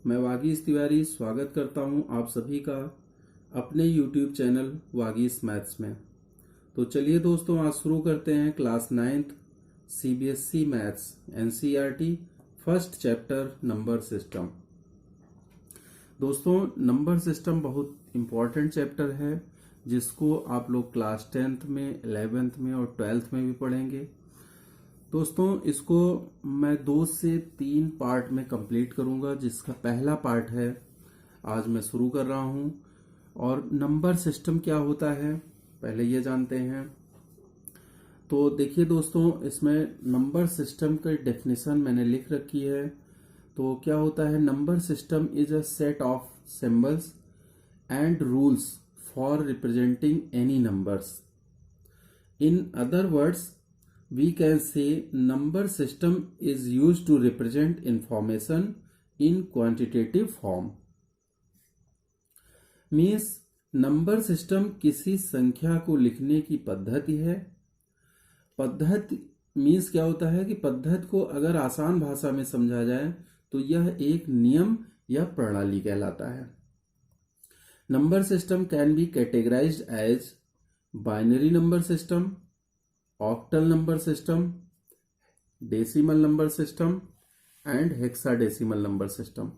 मैं वागीश तिवारी स्वागत करता हूं आप सभी का अपने YouTube चैनल वागीश मैथ्स में। तो चलिए दोस्तों, आज शुरू करते हैं class 9th CBSE maths NCERT first chapter number system. दोस्तों, नंबर सिस्टम बहुत इम्पॉर्टेंट चैप्टर है जिसको आप लोग क्लास 10th में, 11th में और 12th में भी पढ़ेंगे। दोस्तों, इसको मैं 2 से 3 पार्ट में कंप्लीट करूंगा, जिसका पहला पार्ट है आज मैं शुरू कर रहा हूं। और नंबर सिस्टम क्या होता है पहले ये जानते हैं। तो देखिए दोस्तों, इसमें नंबर सिस्टम की डेफिनेशन मैंने लिख रखी है। तो क्या होता है, number system is a set of symbols and rules for representing any numbers. In other words, we can say number system is used to represent information in quantitative form। Means number system किसी संख्या को लिखने की पद्धति है। पद्धति means क्या होता है कि पद्धति को अगर आसान भाषा में समझा जाए तो यह एक नियम या प्रणाली कहलाता है। Number system can be categorized as binary number system, octal number system, decimal number system and hexadecimal number system.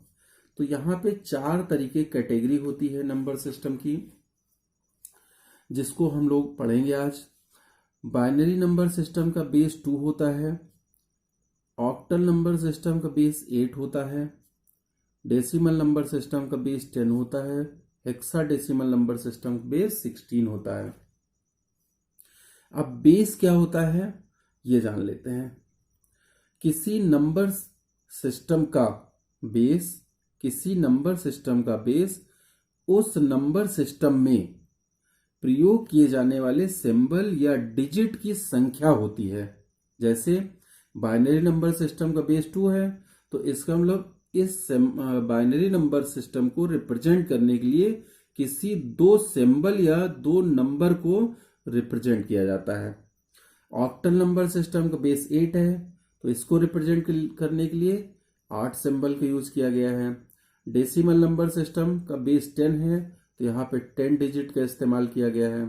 तो यहां पे 4 तरीके कैटेगरी होती है नंबर सिस्टम की, जिसको हम लोग पढ़ेंगे आज। बाइनरी नंबर सिस्टम का बेस 2 होता है, ऑक्टल नंबर सिस्टम का बेस 8 होता है, डेसिमल नंबर सिस्टम का बेस 10 होता है, हेक्साडेसिमल नंबर सिस्टम का बेस 16 होता है। अब बेस क्या होता है ये जान लेते हैं। किसी नंबर सिस्टम का बेस उस नंबर सिस्टम में प्रयोग किए जाने वाले सिंबल या डिजिट की संख्या होती है। जैसे बाइनरी नंबर सिस्टम का बेस 2 है, तो इसका मतलब इस बाइनरी नंबर सिस्टम को रिप्रेजेंट करने के लिए किसी 2 सिंबल या 2 नंबर को रिप्रेजेंट किया जाता है। ऑक्टल नंबर सिस्टम का बेस 8 है, तो इसको रिप्रेजेंट करने के लिए 8 सिंबल का यूज किया गया है। डेसिमल नंबर सिस्टम का बेस 10 है, तो यहाँ पे 10 डिजिट का इस्तेमाल किया गया है।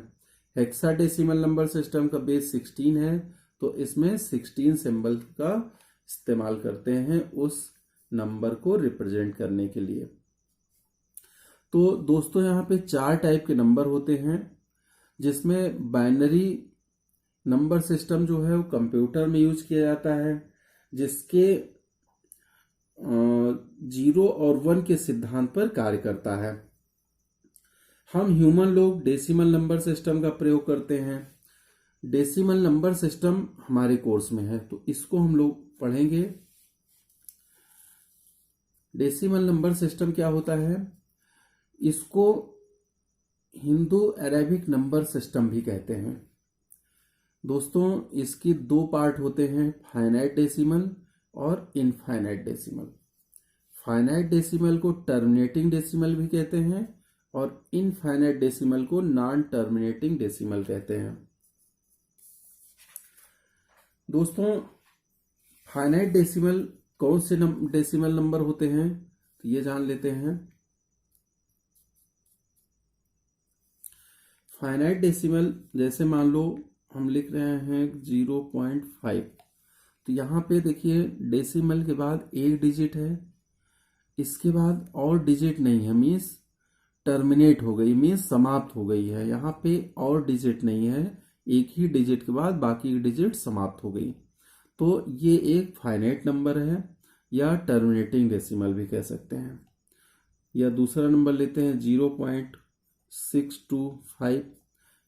हेक्साडेसिमल नंबर सिस्टम का बेस 16 है, तो इसमें 16 सिंबल का इस्तेमाल करते हैं उस नंबर को रिप्रेजेंट करने के लिए। तो दोस्तों, यहाँ पे 4 टाइप के नंबर होते हैं, जिसमें बाइनरी नंबर सिस्टम जो है वो कंप्यूटर में यूज किया जाता है, जिसके 0 और 1 के सिद्धांत पर कार्य करता है। हम ह्यूमन लोग डेसिमल नंबर सिस्टम का प्रयोग करते हैं। डेसिमल नंबर सिस्टम हमारे कोर्स में है, तो इसको हम लोग पढ़ेंगे। डेसिमल नंबर सिस्टम क्या होता है, इसको हिंदू अरेबिक नंबर सिस्टम भी कहते हैं। दोस्तों, इसकी 2 पार्ट होते हैं, फाइनाइट डेसिमल और इनफाइनाइट डेसिमल। फाइनाइट डेसिमल को टर्मिनेटिंग डेसिमल भी कहते हैं और इनफाइनाइट डेसिमल को नॉन टर्मिनेटिंग डेसिमल कहते हैं। दोस्तों, फाइनाइट डेसिमल कौन से डेसिमल नंबर होते हैं तो ये जान लेते हैं। फाइनाइट डेसिमल, जैसे मान लो हम लिख रहे हैं 0.5, तो यहाँ पे देखिए डेसिमल के बाद 1 डिजिट है, इसके बाद और डिजिट नहीं है, मीन्स टर्मिनेट हो गई, मीन्स समाप्त हो गई है। यहाँ पे और डिजिट नहीं है, एक ही डिजिट के बाद बाकी की डिजिट समाप्त हो गई। तो ये एक फाइनाइट नंबर है, या टर्मिनेटिंग डेसिमल भी कह सकते हैं। या दूसरा नंबर लेते हैं 0.625,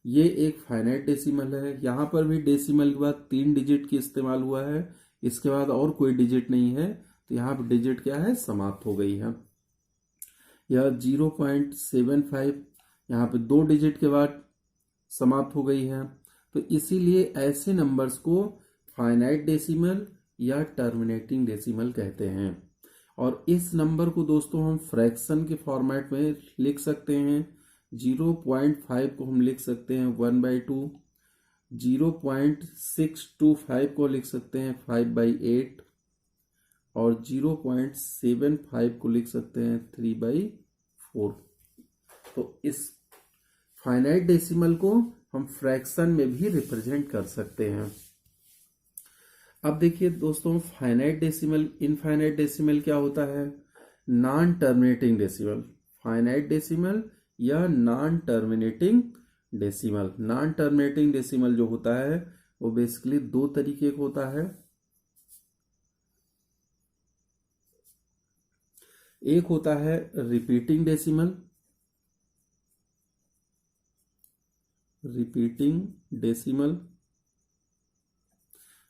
ये एक फाइनाइट डेसिमल है। यहाँ पर भी डेसिमल के बाद 3 डिजिट की इस्तेमाल हुआ है, इसके बाद और कोई डिजिट नहीं है, तो यहाँ पर डिजिट क्या है, समाप्त हो गई है। या 0.75, यहाँ पे 2 डिजिट के बाद समाप्त हो गई है। तो इसीलिए ऐसे नंबर्स को फाइनाइट डेसिमल या टर्मिनेटिंग डेसिमल कहते हैं। और इस नंबर को दोस्तों हम फ्रैक्शन के फॉर्मेट में लिख सकते हैं। 0.5 को हम लिख सकते हैं 1/2, 0.625 को लिख सकते हैं 5/8, और 0.75 को लिख सकते हैं 3/4। तो इस फाइनाइट डेसिमल को हम फ्रैक्शन में भी रिप्रेजेंट कर सकते हैं। अब देखिए दोस्तों, फाइनाइट डेसिमल, इनफाइनाइट डेसिमल क्या होता है? Non terminating decimal. Finite decimal या non terminating decimal. Non terminating decimal जो होता है वो बेसिकली दो तरीके का होता है। एक होता है रिपीटिंग डेसिमल, रिपीटिंग डेसिमल,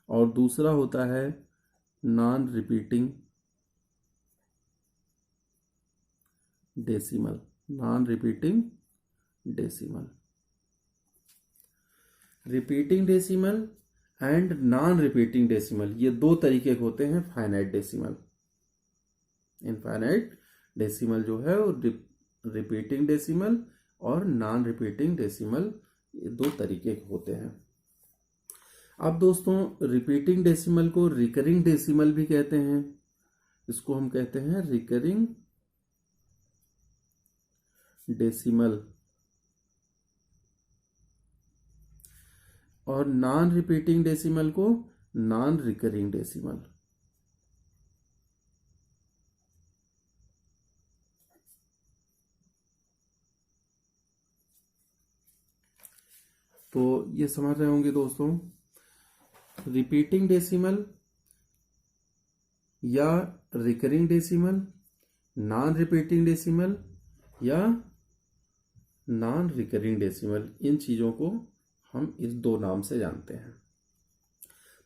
और दूसरा होता है non repeating decimal. Non repeating decimal. Repeating decimal and non repeating decimal, ये दो तरीके के होते हैं फाइनाइट डेसिमल। इनफाइनाइट डेसिमल जो है वो रिपीटिंग डेसिमल और नॉन रिपीटिंग डेसिमल, ये दो तरीके के होते हैं। अब दोस्तों, रिपीटिंग डेसिमल को रिकरिंग डेसिमल भी कहते हैं। इसको हम कहते हैं रिकरिंग डेसिमल। और नॉन रिपीटिंग डेसिमल को नॉन रिकरिंग डेसिमल। तो ये समझ रहे होंगे दोस्तों, रिपीटिंग डेसिमल या recurring decimal, non repeating decimal या नॉन रिकरिंग डेसिमल, इन चीजों को हम इस दो नाम से जानते हैं।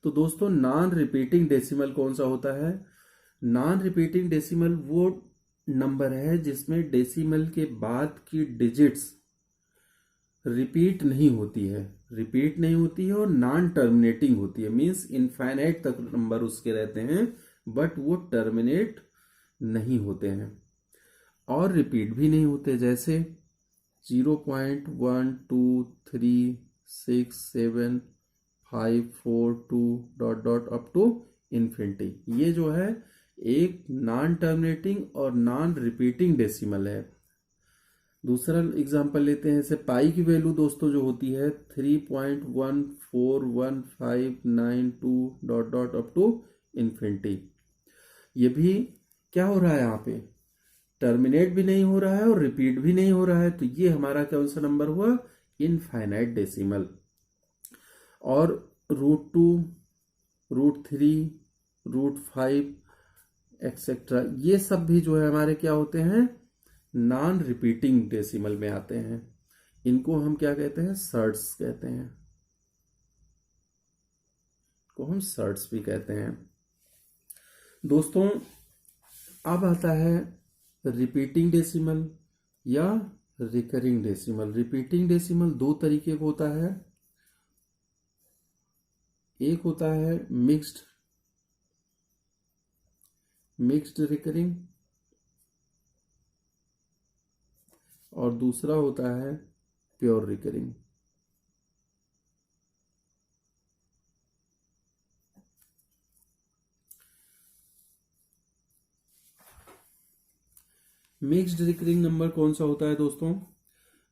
तो दोस्तों, नॉन रिपीटिंग डेसिमल कौन सा होता है? नॉन रिपीटिंग डेसिमल वो नंबर है जिसमें डेसिमल के बाद की डिजिट्स रिपीट नहीं होती है, रिपीट नहीं होती है और नॉन टर्मिनेटिंग होती है। मींस इनफाइनाइट तक नंबर उसके रहते हैं बट वो टर्मिनेट नहीं होते हैं और रिपीट भी नहीं होते। जैसे 0.1236754 अप टू इन्फिनिटी, ये जो है एक नॉन टर्मिनेटिंग और नॉन रिपीटिंग डेसिमल है। दूसरा एग्जांपल लेते हैं, जैसे पाई की वैल्यू दोस्तों जो होती है 3.14159 अप टू इन्फिनिटी। ये भी क्या हो रहा है, यहाँ पे टर्मिनेट भी नहीं हो रहा है और रिपीट भी नहीं हो रहा है, तो ये हमारा कौन सा नंबर हुआ? Infinite decimal. और √2, √3, √5 एक्सेट्रा, ये सब भी जो है हमारे क्या होते हैं? नॉन रिपीटिंग डेसिमल में आते हैं। इनको हम क्या कहते हैं? सर्ट्स कहते हैं। को हम सर्ट्स भी कहते हैं। दोस्तों, अब आता है रिपीटिंग डेसिमल या रिकरिंग डेसिमल। रिपीटिंग डेसिमल दो तरीके का होता है। एक होता है मिक्स्ड रिकरिंग और दूसरा होता है pure recurring. Mixed recurring number कौन सा होता है दोस्तों?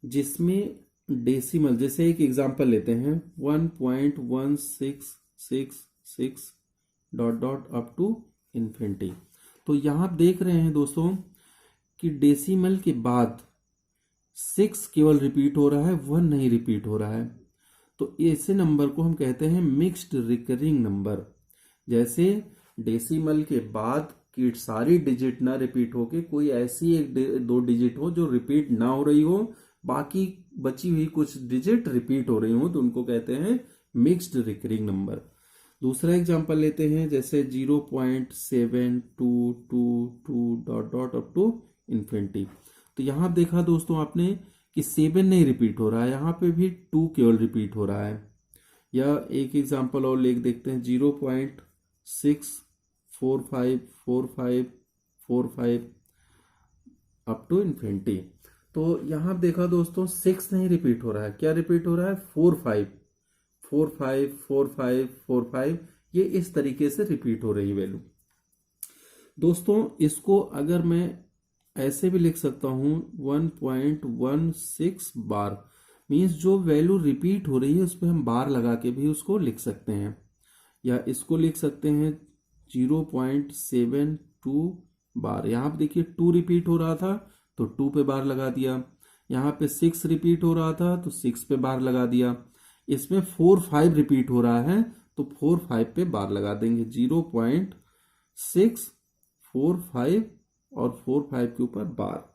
जिसमें डेसिमल, जैसे एक एग्जांपल लेते हैं 1.1666 अप टू इन्फिनिटी। तो यहां आप देख रहे हैं दोस्तों कि डेसिमल के बाद 6 केवल रिपीट हो रहा है, 1 नहीं रिपीट हो रहा है। तो ऐसे नंबर को हम कहते हैं मिक्स्ड रिकरिंग नंबर। जैसे डेसिमल के बाद की सारी डिजिट ना रिपीट होके कोई ऐसी एक दो डिजिट हो जो रिपीट ना हो रही हो, बाकी बची हुई कुछ डिजिट रिपीट हो रही हो, तो उनको कहते हैं मिक्स्ड रिकरिंग नंबर। दूसरा एग्जांपल लेते हैं, जैसे 0.7222 अप टू इन्फिनिटी। तो यहां देखा दोस्तों आपने कि 7 नहीं रिपीट हो रहा है, यहां पे भी 2 केवल रिपीट हो रहा है। या एक एग्जांपल और लेके देखते हैं 0.6454545 अप टू इन्फिनिटी। तो यहां देखा दोस्तों 6 नहीं रिपीट हो रहा है, क्या रिपीट हो रहा है? 45454545, ये इस तरीके से रिपीट हो रही वैल्यू। दोस्तों इसको अगर मैं ऐसे भी लिख सकता हूँ 1.16 बार, मीन्स जो वैल्यू रिपीट हो रही है उस पर हम बार लगा के भी उसको लिख सकते हैं। या इसको लिख सकते हैं 0.72 बार। यहाँ पे देखिए 2 रिपीट हो रहा था तो 2 पे बार लगा दिया, यहाँ पे 6 रिपीट हो रहा था तो 6 पे बार लगा दिया, इसमें 4 5 रिपीट हो रहा है तो 4 5 पे बार लगा देंगे। 0.6 4 5 और 4 5 के ऊपर बार।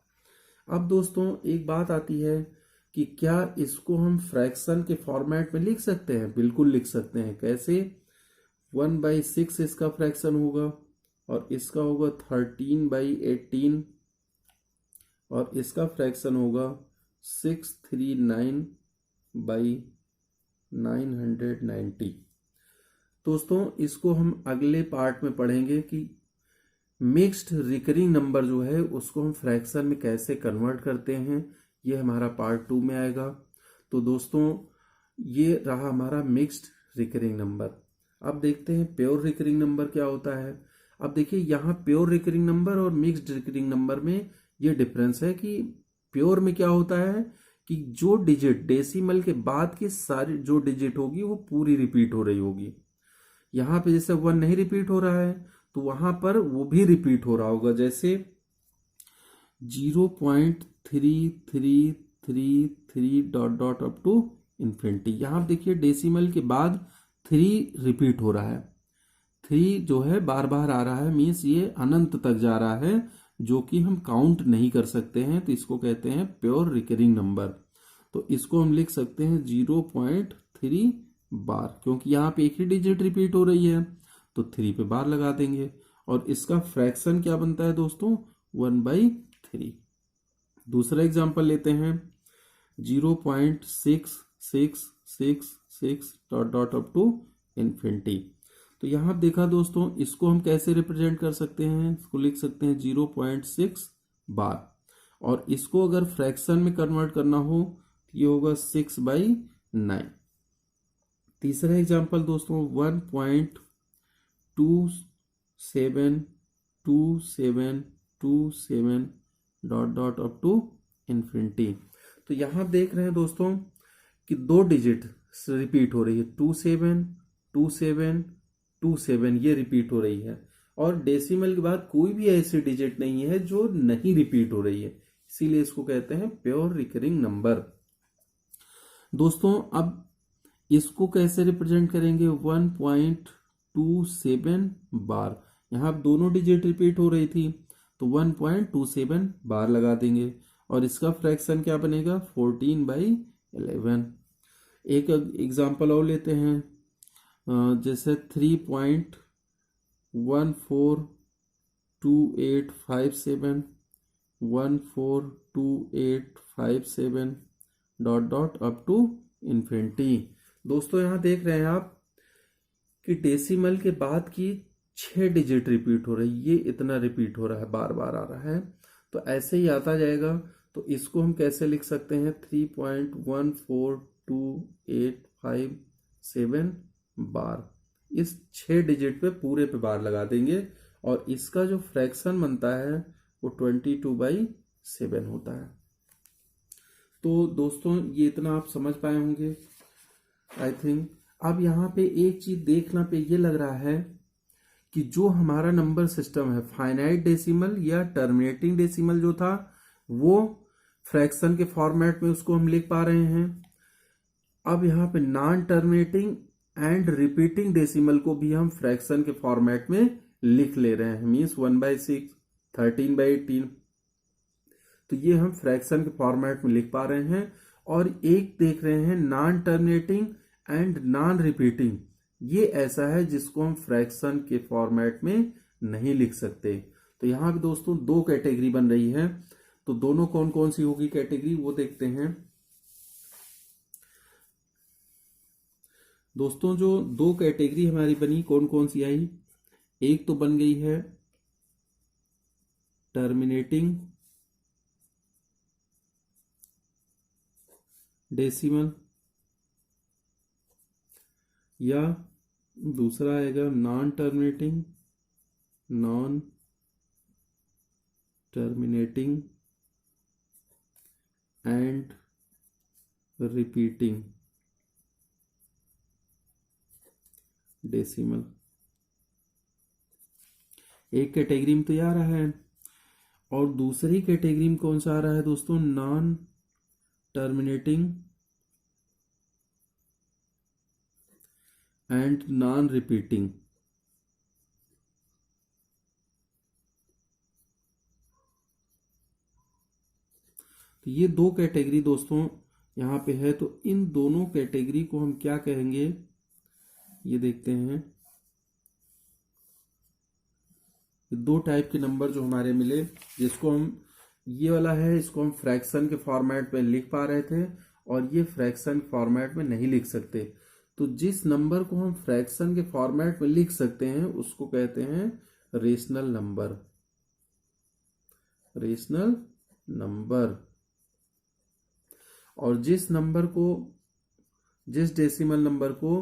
अब दोस्तों एक बात आती है कि क्या इसको हम फ्रैक्शन के फॉर्मेट में लिख सकते हैं? बिल्कुल लिख सकते हैं। कैसे? 1/6 इसका फ्रैक्शन होगा और इसका होगा 13/18 और इसका फ्रैक्शन होगा 639/990। दोस्तों इसको हम अगले पार्ट में पढ़ेंगे कि मिक्स्ड रिकरिंग नंबर जो है उसको हम फ्रैक्शन में कैसे कन्वर्ट करते हैं। ये हमारा पार्ट 2 में आएगा। तो दोस्तों ये रहा हमारा मिक्स्ड रिकरिंग नंबर। अब देखते हैं प्योर रिकरिंग नंबर क्या होता है। अब देखिए यहाँ प्योर रिकरिंग नंबर और मिक्स्ड रिकरिंग नंबर में ये डिफरेंस है कि प्योर में क्या होता है कि जो डिजिट डेसिमल के बाद की सारी जो डिजिट होगी वो पूरी रिपीट हो रही होगी। यहाँ पे जैसे 1 नहीं रिपीट हो रहा है तो वहां पर वो भी रिपीट हो रहा होगा, जैसे 0.3333 dot dot up to infinity. यहाँ देखिए डेसिमल के बाद 3 रिपीट हो रहा है, 3 जो है बार बार आ रहा है, मीन्स ये अनंत तक जा रहा है जो कि हम काउंट नहीं कर सकते हैं। तो इसको कहते हैं प्योर रिकरिंग नंबर। तो इसको हम लिख सकते हैं 0.3 बार, क्योंकि यहाँ पे एक ही डिजिट रिपीट हो रही है तो 3 पे बार लगा देंगे। और इसका फ्रैक्शन क्या बनता है दोस्तों? 1/3। दूसरा एग्जांपल लेते हैं 0.6666 dot dot up to infinity. तो यहाँ देखा दोस्तों इसको हम कैसे रिप्रेजेंट कर सकते हैं? इसको लिख सकते हैं 0.6 बार और इसको अगर फ्रैक्शन में कन्वर्ट करना हो तो ये होगा 6/9। तीसरा एग्जांपल दोस्तों 1.272727 dot dot up to infinity. तो यहां देख रहे हैं दोस्तों कि 2 डिजिट रिपीट हो रही है, 272727 ये रिपीट हो रही है और डेसिमल के बाद कोई भी ऐसी डिजिट नहीं है जो नहीं रिपीट हो रही है, इसीलिए इसको कहते हैं प्योर रिकरिंग नंबर। दोस्तों अब इसको कैसे रिप्रेजेंट करेंगे? 1.27 बार। यहाँ दोनों डिजिट रिपीट हो रही थी तो 1.27 बार लगा देंगे और इसका फ्रैक्शन क्या बनेगा? 14/11। एक एग्जांपल और लेते हैं, जैसे 3.142857 142857 dot dot up to infinity. दोस्तों यहां देख रहे हैं आप कि डेसिमल के बाद की 6 डिजिट रिपीट हो रही है, ये इतना रिपीट हो रहा है, बार बार आ रहा है। तो ऐसे ही आता जाएगा। तो इसको हम कैसे लिख सकते हैं? 3.142857 बार। इस 6 डिजिट पे पूरे पे बार लगा देंगे और इसका जो फ्रैक्शन बनता है वो 22/7 होता है। तो दोस्तों ये इतना आप समझ पाए होंगे आई थिंक। अब यहाँ पे एक चीज देखना पे ये लग रहा है कि जो हमारा नंबर सिस्टम है फाइनाइट डेसिमल या टर्मिनेटिंग डेसिमल जो था वो फ्रैक्शन के फॉर्मेट में उसको हम लिख पा रहे हैं। अब यहाँ पे non terminating and repeating decimal को भी हम फ्रैक्शन के फॉर्मेट में लिख ले रहे हैं, मीन्स 1/6 13/18। तो ये हम फ्रैक्शन के फॉर्मेट में लिख पा रहे हैं। और एक देख रहे हैं non terminating and non repeating, ये ऐसा है जिसको हम फ्रैक्शन के फॉर्मेट में नहीं लिख सकते। तो यहाँ पे दोस्तों 2 कैटेगरी बन रही है। तो दोनों कौन कौन सी होगी कैटेगरी वो देखते हैं। दोस्तों जो 2 कैटेगरी हमारी बनी कौन कौन सी आई? एक तो बन गई है टर्मिनेटिंग डेसिमल या दूसरा आएगा non terminating terminating and repeating decimal. एक कैटेगरी में तो ये आ रहा है, और दूसरी कैटेगरी में कौन सा आ रहा है दोस्तों? Non terminating and non repeating. तो ये दो कैटेगरी दोस्तों यहाँ पे है। तो इन दोनों कैटेगरी को हम क्या कहेंगे, ये देखते हैं। दो टाइप के नंबर जो हमारे मिले, जिसको हम, ये वाला है, इसको हम फ्रैक्शन के फॉर्मेट में लिख पा रहे थे, और ये फ्रैक्शन फॉर्मेट में नहीं लिख सकते। तो जिस नंबर को हम फ्रैक्शन के फॉर्मेट में लिख सकते हैं उसको कहते हैं रेशनल नंबर। Rational number. और जिस डेसिमल नंबर को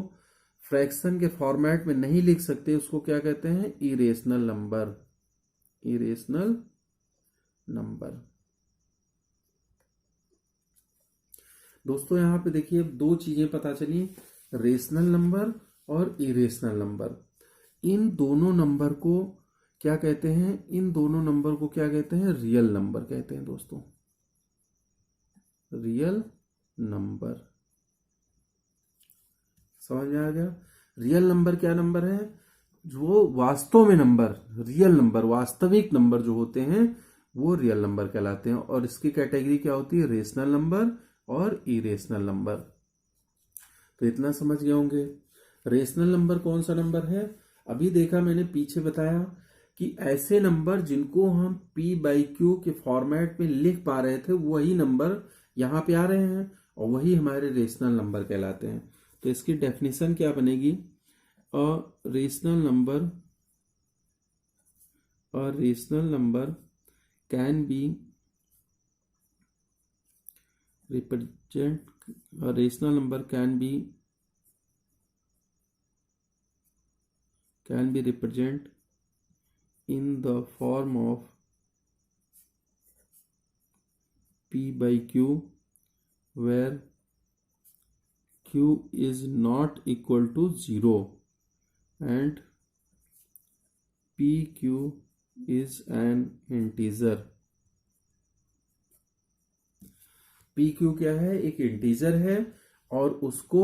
फ्रैक्शन के फॉर्मेट में नहीं लिख सकते उसको क्या कहते हैं? Irrational number. Irrational number. दोस्तों यहां पे देखिए दो चीजें पता चली, रेशनल नंबर और इरेशनल नंबर। इन दोनों नंबर को क्या कहते हैं? इन दोनों नंबर को क्या कहते हैं? रियल नंबर कहते हैं दोस्तों। Real number. समझ में आ गया? रियल नंबर क्या नंबर है? जो वास्तव में नंबर, रियल नंबर, वास्तविक नंबर जो होते हैं वो रियल नंबर कहलाते हैं। और इसकी कैटेगरी क्या होती है? रेशनल नंबर और इरेशनल नंबर। तो इतना समझ गए होंगे। रेशनल नंबर कौन सा नंबर है? अभी देखा मैंने, पीछे बताया कि ऐसे नंबर जिनको हम p/q के फॉर्मेट में लिख पा रहे थे वही नंबर यहाँ पे आ रहे हैं, और वही हमारे रेशनल नंबर कहलाते हैं। तो इसकी डेफिनेशन क्या बनेगी? A rational number can be represent, a rational number can be represented in the form of p/q where q is not equal to 0 and pq is an integer। pq क्या है? एक integer है, और उसको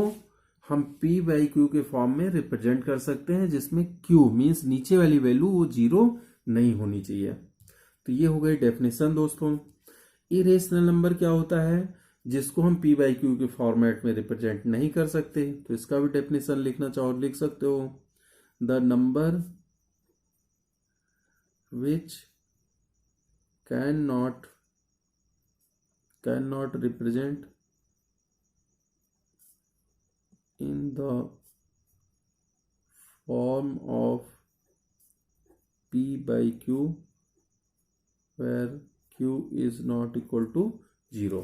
हम p/q के form में represent कर सकते हैं, जिसमें q मीन्स नीचे वाली वैल्यू वो 0 नहीं होनी चाहिए। तो ये हो गई डेफिनेशन दोस्तों। इरेशनल नंबर क्या होता है? जिसको हम p/q के फॉर्मेट में रिप्रेजेंट नहीं कर सकते। तो इसका भी डेफिनेशन लिखना चाहो लिख सकते हो। The number which can not represent in the form of p/q where q is not equal to 0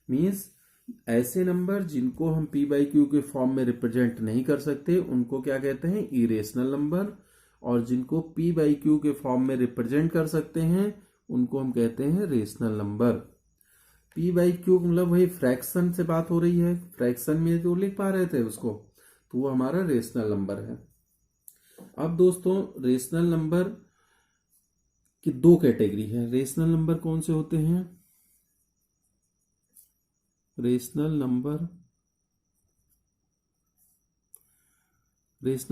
means ऐसे नंबर जिनको हम p/q के फॉर्म में रिप्रेजेंट नहीं कर सकते उनको क्या कहते हैं? Irrational number. और जिनको p/q के फॉर्म में रिप्रेजेंट कर सकते हैं उनको हम कहते हैं रेशनल नंबर। p/q मतलब वही फ्रैक्शन से बात हो रही है, फ्रैक्शन में जो लिख पा रहे थे उसको, तो वो हमारा रेशनल नंबर है। अब दोस्तों रेशनल नंबर की दो कैटेगरी है। रेशनल नंबर कौन से होते हैं? रेशनल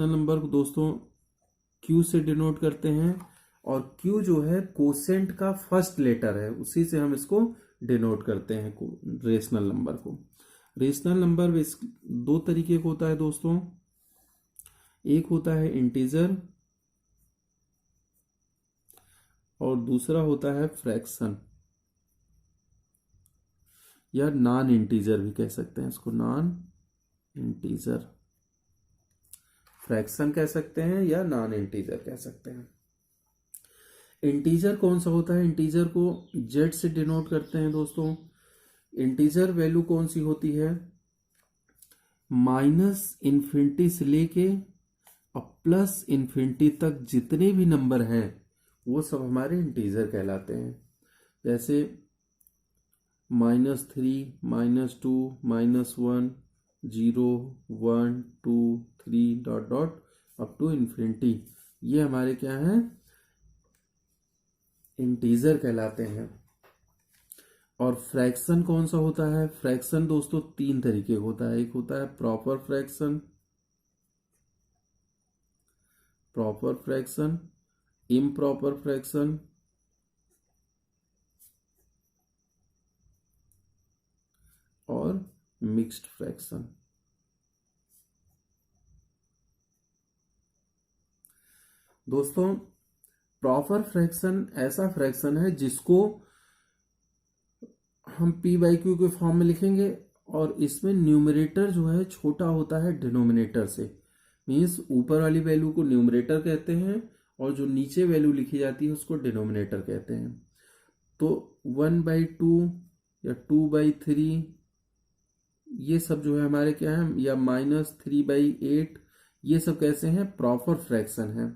नंबर को दोस्तों q से डिनोट करते हैं, और q जो है कोसेंट का फर्स्ट लेटर है, उसी से हम इसको डिनोट करते हैं रेशनल नंबर को। रेशनल नंबर दो तरीके का होता है दोस्तों। एक होता है इंटीजर और दूसरा होता है फ्रैक्शन, या नॉन इंटीजर भी कह सकते हैं इसको। नॉन इंटीजर फ्रैक्शन कह सकते हैं या नॉन इंटीजर कह सकते हैं। इंटीजर कौन सा होता है? इंटीजर को z से डिनोट करते हैं दोस्तों। इंटीजर वैल्यू कौन सी होती है? -∞ से लेके +∞ तक जितने भी नंबर हैं वो सब हमारे इंटीजर कहलाते हैं। जैसे -3, -2, -1, 0, 1, 2, 3 dot dot up to infinity, ये हमारे क्या हैं, इंटीजर कहलाते हैं। और फ्रैक्शन कौन सा होता है? फ्रैक्शन दोस्तों तीन तरीके का होता है। एक होता है प्रॉपर फ्रैक्शन, इम्प्रॉपर फ्रैक्शन और मिक्स्ड फ्रैक्शन। दोस्तों प्रॉपर फ्रैक्शन ऐसा फ्रैक्शन है जिसको हम पी बाई क्यू के फॉर्म में लिखेंगे और इसमें न्यूमरेटर जो है छोटा होता है डिनोमिनेटर से। मीन्स ऊपर वाली वैल्यू को न्यूमरेटर कहते हैं और जो नीचे वैल्यू लिखी जाती है उसको डिनोमिनेटर कहते हैं। तो 1/2 या 2/3 ये सब जो है हमारे क्या है, या -3/8, ये सब कैसे हैं, प्रॉपर फ्रैक्शन है।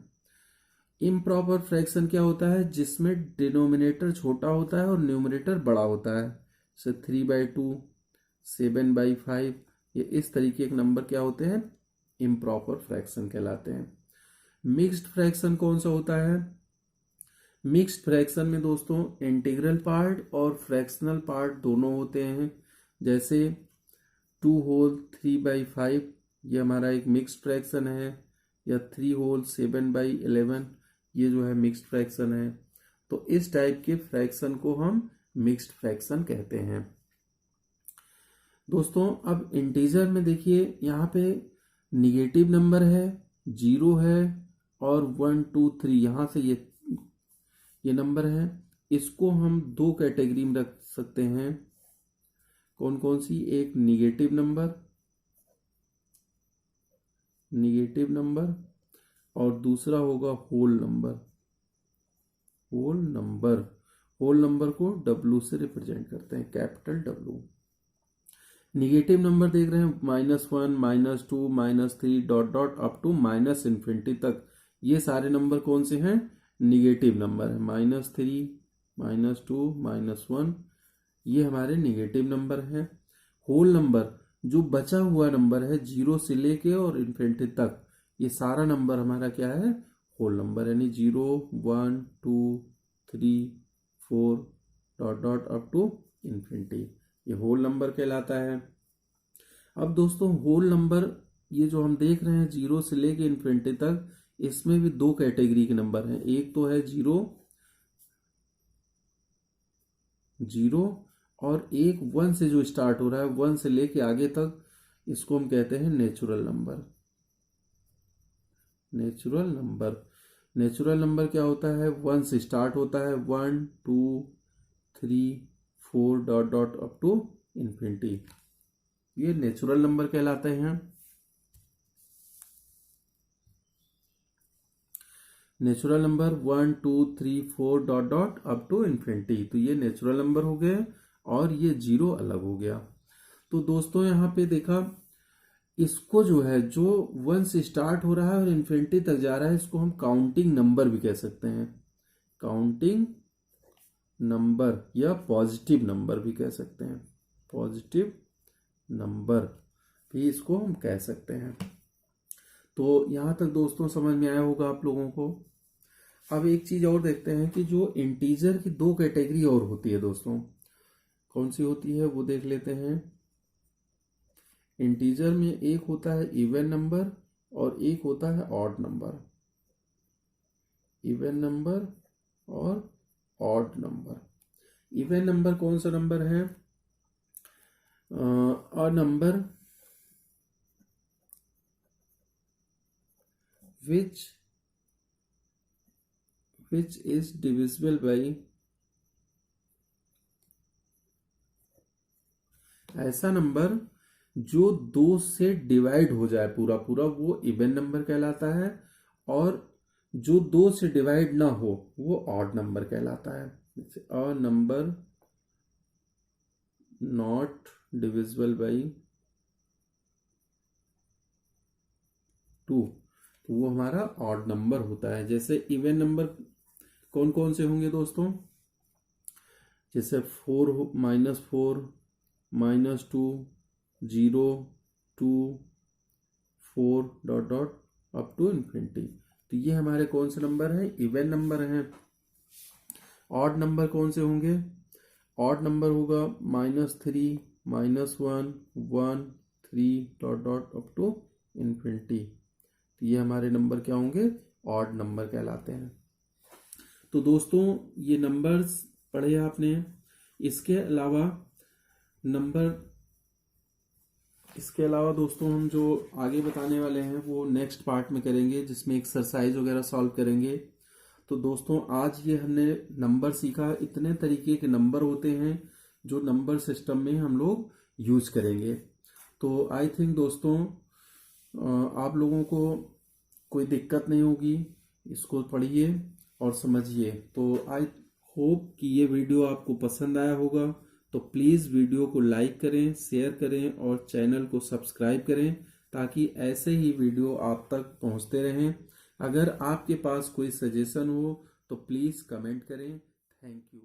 इम्प्रॉपर फ्रैक्शन क्या होता है? जिसमें डिनोमिनेटर छोटा होता है और न्यूमरेटर बड़ा होता है। जैसे 3/2, 7/5, ये इस तरीके के नंबर क्या होते हैं, इम्प्रॉपर फ्रैक्शन कहलाते हैं। मिक्स्ड फ्रैक्शन कौन सा होता है? मिक्स्ड फ्रैक्शन में दोस्तों इंटीग्रल पार्ट और फ्रैक्शनल पार्ट दोनों होते हैं। जैसे 2/3/5 ये हमारा एक मिक्स्ड फ्रैक्शन है, या 3/7/11 ये जो है मिक्स्ड फ्रैक्शन है। तो इस टाइप के फ्रैक्शन को हम मिक्स्ड फ्रैक्शन कहते हैं। दोस्तों अब इंटीजर में देखिए, यहाँ पे निगेटिव नंबर है, 0 है और 1, 2, 3 यहाँ से ये नंबर है। इसको हम दो कैटेगरी में रख सकते हैं। कौन कौन सी? एक निगेटिव नंबर और दूसरा होगा होल नंबर को W से रिप्रेजेंट करते हैं, कैपिटल W। निगेटिव नंबर देख रहे हैं, -1, -2, -3 dot dot up to -infinity तक, ये सारे नंबर कौन से हैं? निगेटिव नंबर है। -3, -2, -1 ये हमारे निगेटिव नंबर हैं। होल नंबर जो बचा हुआ नंबर है 0 से लेके और इन्फिनिटी तक, ये सारा नंबर हमारा क्या है? होल नंबर, यानी 0, 1, 2, 3, 4 dot dot up to infinity, ये होल नंबर कहलाता है। अब दोस्तों होल नंबर ये जो हम देख रहे हैं 0 से लेके इन्फिनिटी तक, इसमें भी दो कैटेगरी के नंबर हैं। एक तो है 0 और एक 1 से जो स्टार्ट हो रहा है, 1 से लेके आगे तक, इसको हम कहते हैं नेचुरल नंबर क्या होता है? 1 से स्टार्ट होता है, 1, 2, 3, 4 dot dot up to infinity, ये नेचुरल नंबर कहलाते हैं। Natural number 1, 2, 3, 4 dot dot up to infinity, तो ये नेचुरल नंबर हो गए और ये 0 अलग हो गया। तो दोस्तों यहाँ पे देखा, इसको जो है, जो 1 से स्टार्ट हो रहा है और इन्फिनिटी तक जा रहा है, इसको हम काउंटिंग नंबर भी कह सकते हैं। काउंटिंग नंबर या पॉजिटिव नंबर भी कह सकते हैं, पॉजिटिव नंबर भी इसको हम कह सकते हैं। तो यहाँ तक दोस्तों समझ में आया होगा आप लोगों को। अब एक चीज और देखते हैं कि जो इंटीजर की दो कैटेगरी और होती है दोस्तों, कौन सी होती है वो देख लेते हैं। इंटीजर में एक होता है इवन नंबर और एक होता है ऑड नंबर। इवन नंबर और ऑड नंबर। इवन नंबर कौन सा नंबर है? A number which is divisible by, ऐसा नंबर जो 2 से डिवाइड हो जाए पूरा पूरा, वो इवन नंबर कहलाता है। और जो 2 से डिवाइड ना हो वो ऑड नंबर कहलाता है। A number not divisible by 2, तो वो हमारा ऑड नंबर होता है। जैसे इवन नंबर कौन कौन से होंगे दोस्तों? जैसे 4 -4 -2 0 2 4 dot dot up to infinity. तो ये हमारे कौन से नंबर हैं? इवन नंबर हैं। ऑड नंबर कौन से होंगे? ऑड नंबर होगा -3 -1 1 3 dot dot up to infinity. तो ये हमारे नंबर क्या होंगे? ऑड नंबर कहलाते हैं। तो दोस्तों ये नंबर्स पढ़े आपने। इसके अलावा दोस्तों हम जो आगे बताने वाले हैं वो नेक्स्ट पार्ट में करेंगे, जिसमें एक्सरसाइज वगैरह सॉल्व करेंगे। तो दोस्तों आज ये हमने नंबर सीखा। इतने तरीके के नंबर होते हैं जो नंबर सिस्टम में हम लोग यूज करेंगे। तो आई थिंक दोस्तों आप लोगों को कोई दिक्कत नहीं होगी। इसको पढ़िए और समझिए। तो आई होप कि ये वीडियो आपको पसंद आया होगा। तो प्लीज़ वीडियो को लाइक करें, शेयर करें और चैनल को सब्सक्राइब करें, ताकि ऐसे ही वीडियो आप तक पहुंचते रहें। अगर आपके पास कोई सजेशन हो तो प्लीज़ कमेंट करें। Thank you.